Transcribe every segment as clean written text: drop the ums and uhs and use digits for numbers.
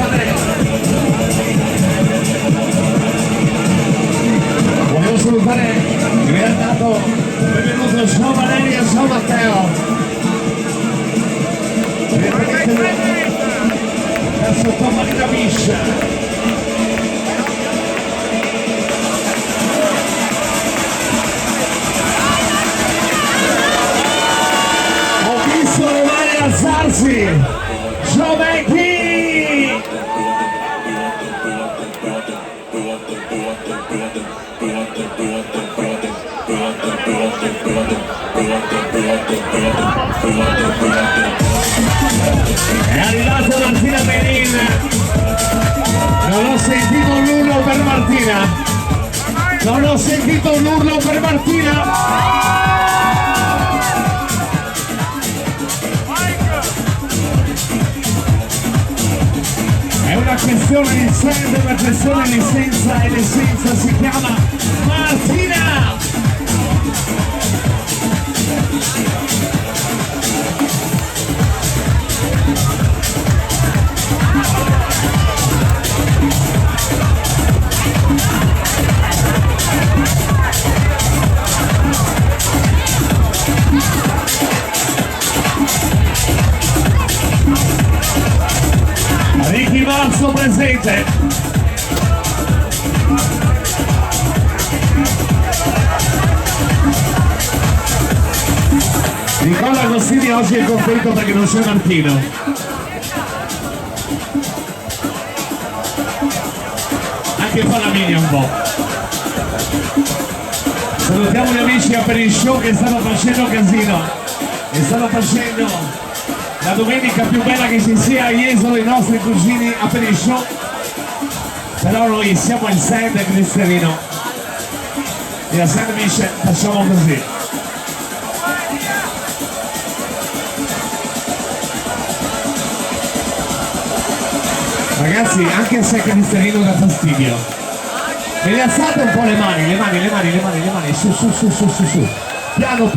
salutare. Volevo salutare che mi ha dato benvenuto ciao Valeria e ciao Matteo. Verso Tomma di Capisce. Ho visto le mani alzarsi. Ciao Becky! È arrivato Martina Benin. Non ho sentito un urlo per Martina. Non ho sentito un urlo per Martina. È una questione di sede, una questione di essenza e l'essenza si chiama Martina! Ricky Marzo presente. Nicola Agostini oggi è contento perché non c'è Martino. Anche Palamini un po'. Salutiamo gli amici a per il show che stanno facendo casino e stanno facendo la domenica più bella che ci sia a Jesolo, i nostri cugini a per il show. Però noi siamo il Sand Cristianino e a Sand Michel facciamo così. Ragazzi, anche se Cristianino dà fastidio, ve le alzate un po' le mani, su. Piano,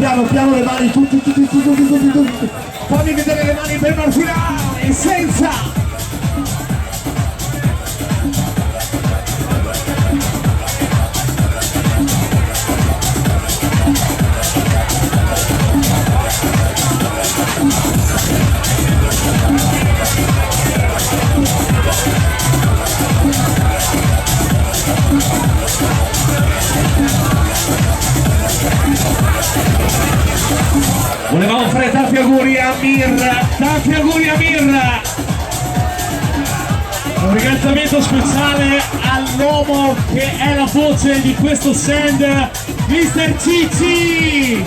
le mani, tutti. Fammi vedere le mani per Martina, e senza! Volevamo fare tanti auguri a Mirra, un ringraziamento speciale all'uomo che è la voce di questo Sand, Mr. Cicci!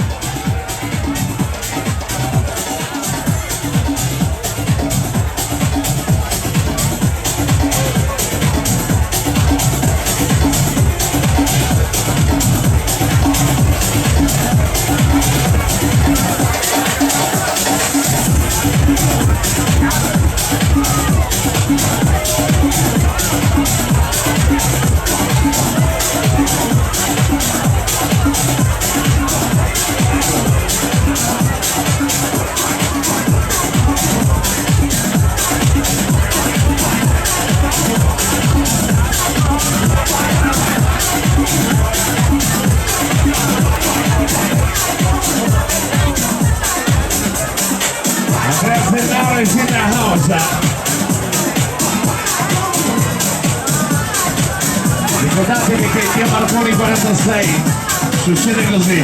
Ricordatevi che via Marconi 46 succede così.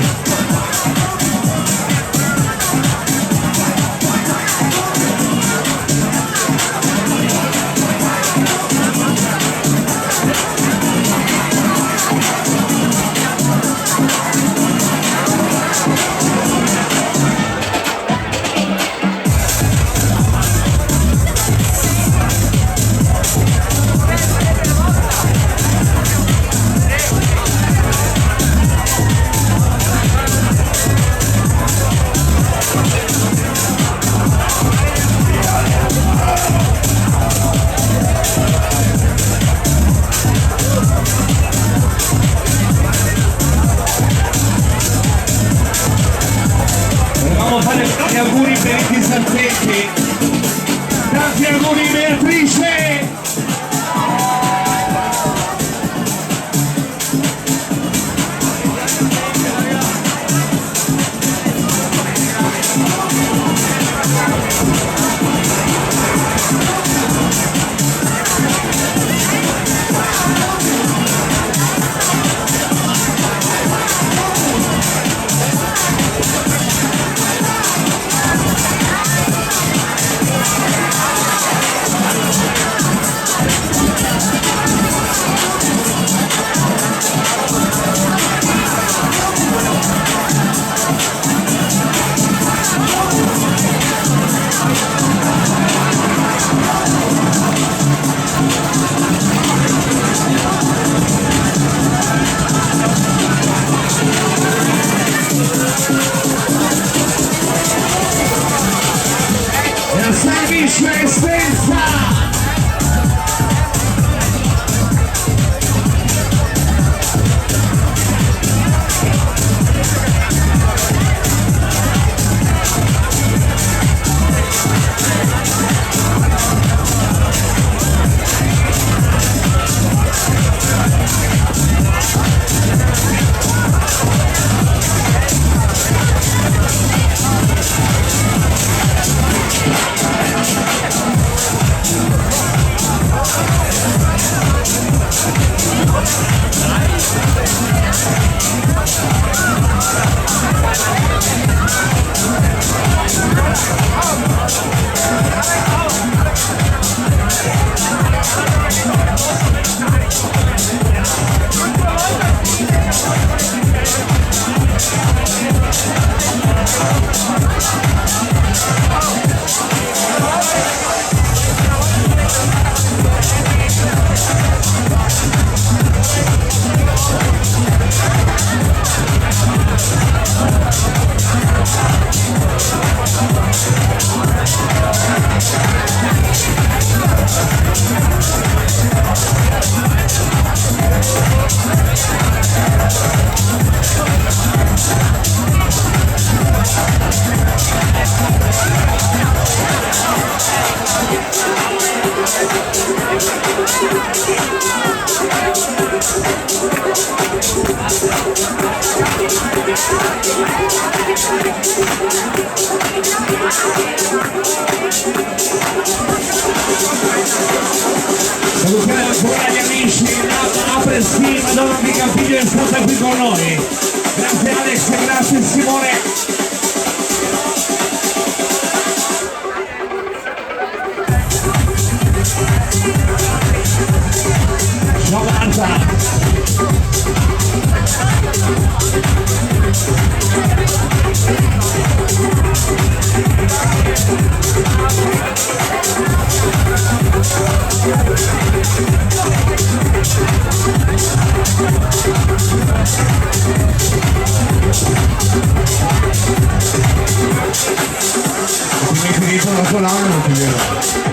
Salutiamo ancora gli amici, a Presti, Madonna di Campiglio è stata qui con noi. Grazie Alex, grazie Simone. Ciao Marta. Se mi hai finito la colonna non ti vedo.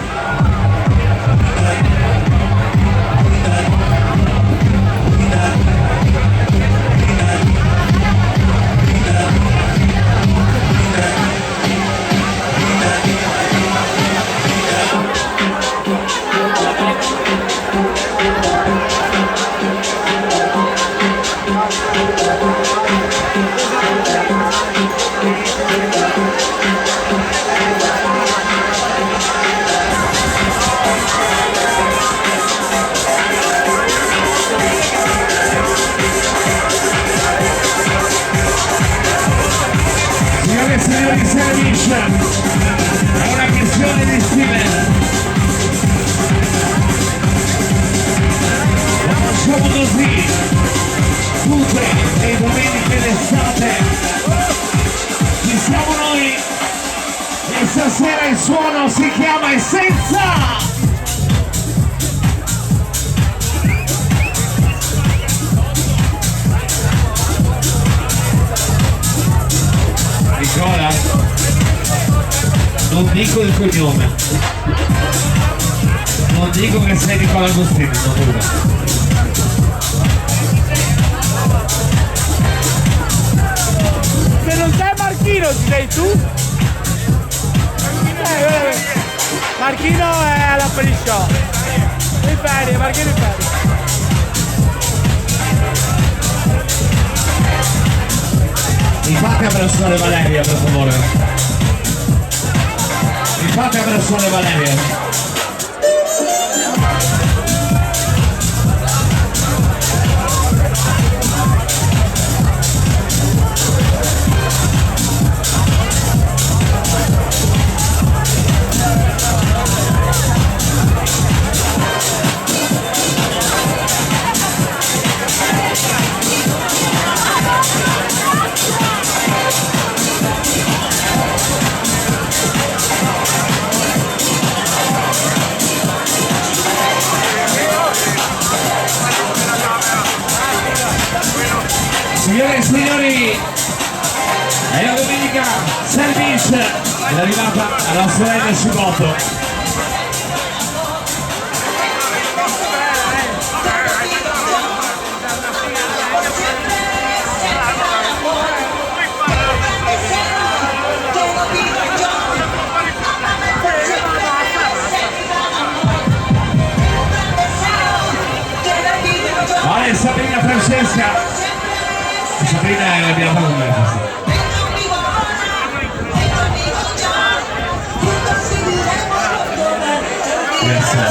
Signori service, è una questione di stile. Lo facciamo così tutte le domeniche d'estate. Ci siamo noi e stasera il suono si chiama Essenza. Nicola, non dico il cognome, non dico che sei Nicola Agostini, non dura. Se non sei Marchino, ci sei tu? Marchino è alla Perisciò. In ferie, Marchino in ferie. Mi fate abbracciare Valeria, per favore. Mi fate abbracciare Valeria. Signore e signori, è la domenica service, è arrivata alla sorella Cibotto. Vale Sabrina Francesca. Sabrina è la mia famiglia. Grazie.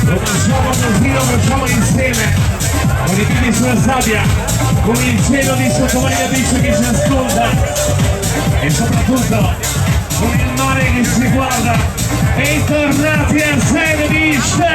Lo facciamo così, lo facciamo insieme, con i piedi sulla sabbia, con il cielo di Sottomarina Beach che ci ascolta e soprattutto con il mare che si guarda. Bentornati a Sede Beach!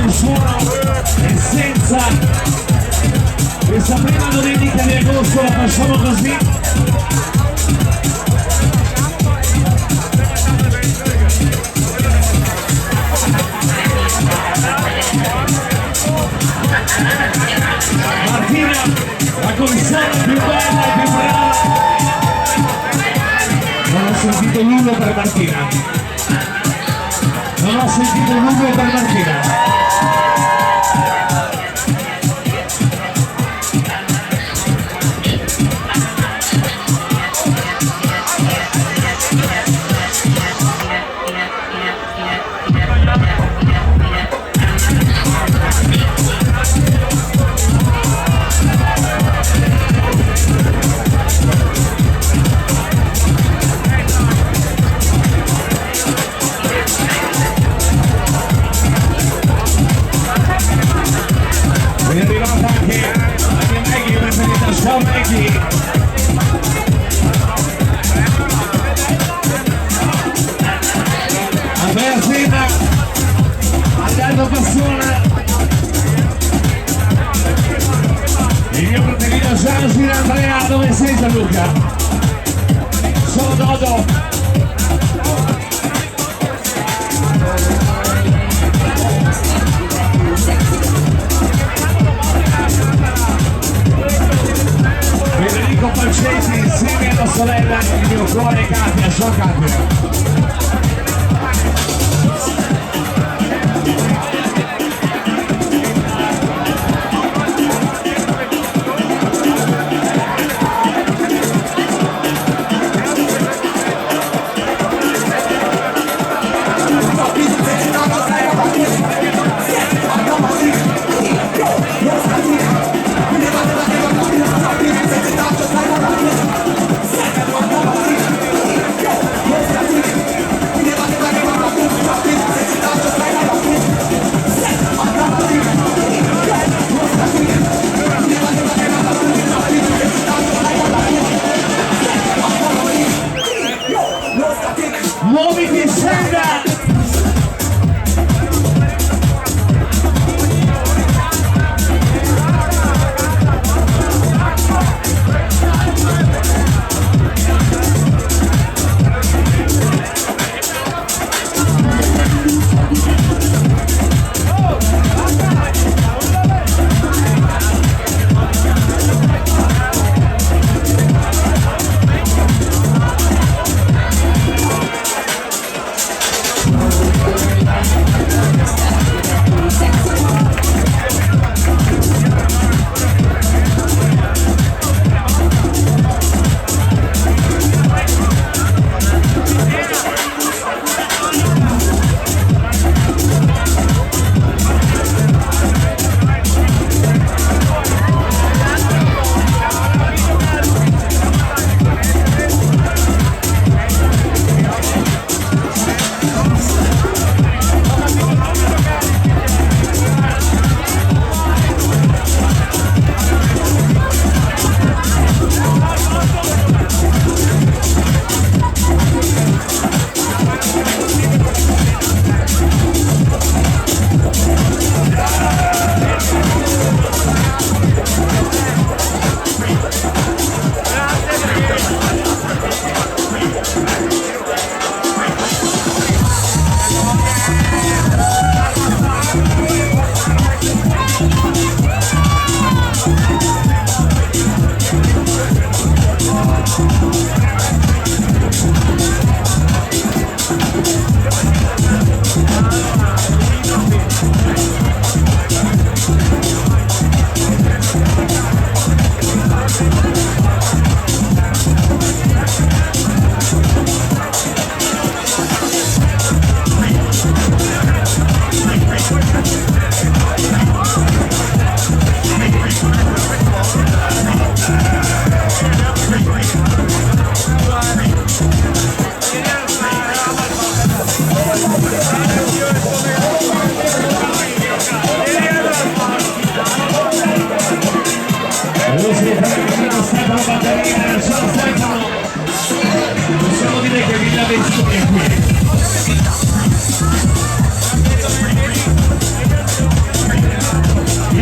il suono e senza questa prima domenica di agosto la facciamo così. Martina, la console più bella e più brava. Non ho sentito nulla per Martina. Non ho sentito nulla per Martina.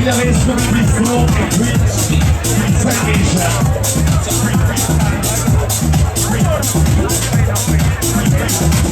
Qui adesso il bistro e qui San